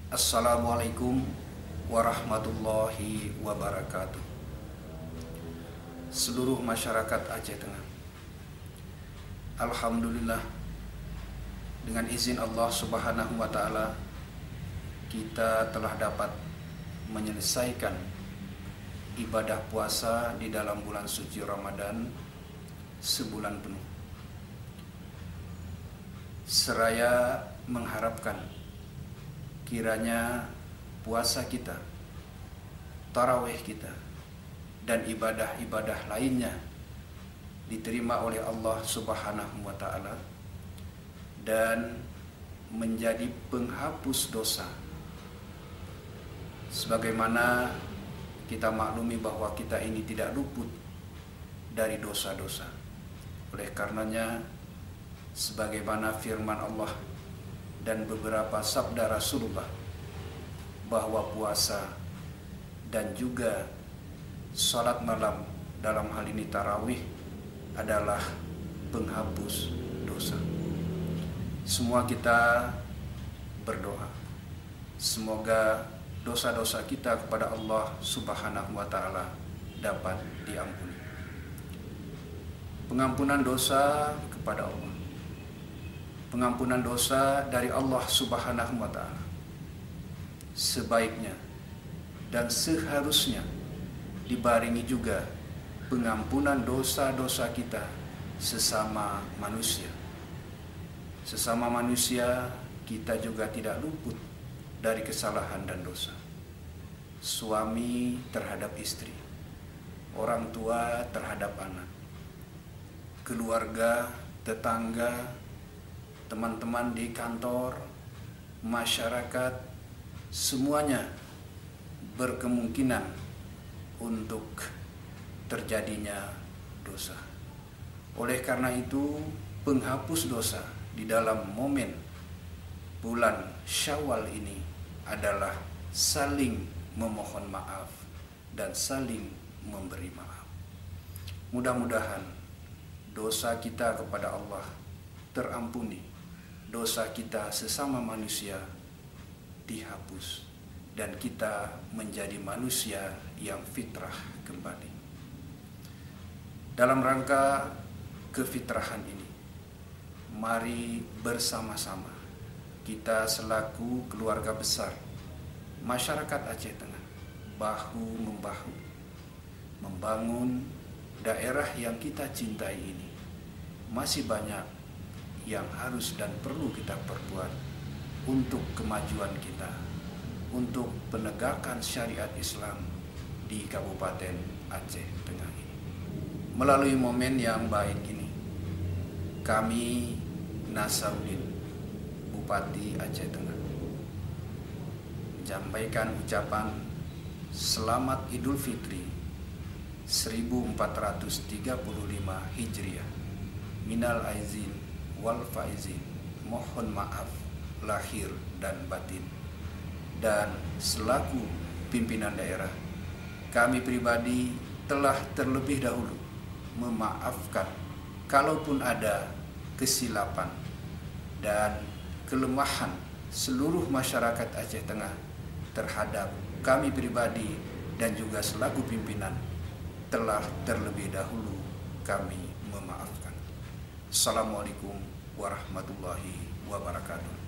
Assalamualaikum warahmatullahi wabarakatuh. Seluruh masyarakat Aceh Tengah, alhamdulillah, dengan izin Allah Subhanahu wa Ta'ala, kita telah dapat menyelesaikan ibadah puasa di dalam bulan suci Ramadan sebulan penuh. Seraya mengharapkan kiranya puasa kita, tarawih kita, dan ibadah-ibadah lainnya diterima oleh Allah Subhanahu wa Ta'ala dan menjadi penghapus dosa. Sebagaimana kita maklumi bahwa kita ini tidak luput dari dosa-dosa. Oleh karenanya, sebagaimana firman Allah dan beberapa sabda Rasulullah, bahwa puasa dan juga salat malam, dalam hal ini tarawih, adalah penghapus dosa. Semua kita berdoa, semoga dosa-dosa kita kepada Allah Subhanahu wa Ta'ala dapat diampuni. Pengampunan dosa kepada Allah, pengampunan dosa dari Allah Subhanahu wa Ta'ala sebaiknya dan seharusnya dibarengi juga pengampunan dosa-dosa kita sesama manusia. Sesama manusia, kita juga tidak luput dari kesalahan dan dosa. Suami terhadap istri, orang tua terhadap anak, keluarga, tetangga, teman-teman di kantor, masyarakat, semuanya berkemungkinan untuk terjadinya dosa. Oleh karena itu, penghapus dosa di dalam momen bulan Syawal ini adalah saling memohon maaf dan saling memberi maaf. Mudah-mudahan dosa kita kepada Allah terampuni, dosa kita sesama manusia dihapus, dan kita menjadi manusia yang fitrah kembali. Dalam rangka kefitrahan ini, mari bersama-sama kita selaku keluarga besar masyarakat Aceh Tengah bahu-membahu membangun daerah yang kita cintai ini. Masih banyak yang harus dan perlu kita perbuat untuk kemajuan kita, untuk penegakan syariat Islam di Kabupaten Aceh Tengah ini. Melalui momen yang baik ini, kami Nasaruddin, Bupati Aceh Tengah, menyampaikan ucapan Selamat Idul Fitri 1435 Hijriah. Minal aizin wal faizin, mohon maaf lahir dan batin. Dan selaku pimpinan daerah, kami pribadi telah terlebih dahulu memaafkan kalaupun ada kesilapan dan kelemahan seluruh masyarakat Aceh Tengah terhadap kami pribadi dan juga selaku pimpinan, telah terlebih dahulu kami memaafkan. Assalamualaikum warahmatullahi wabarakatuh.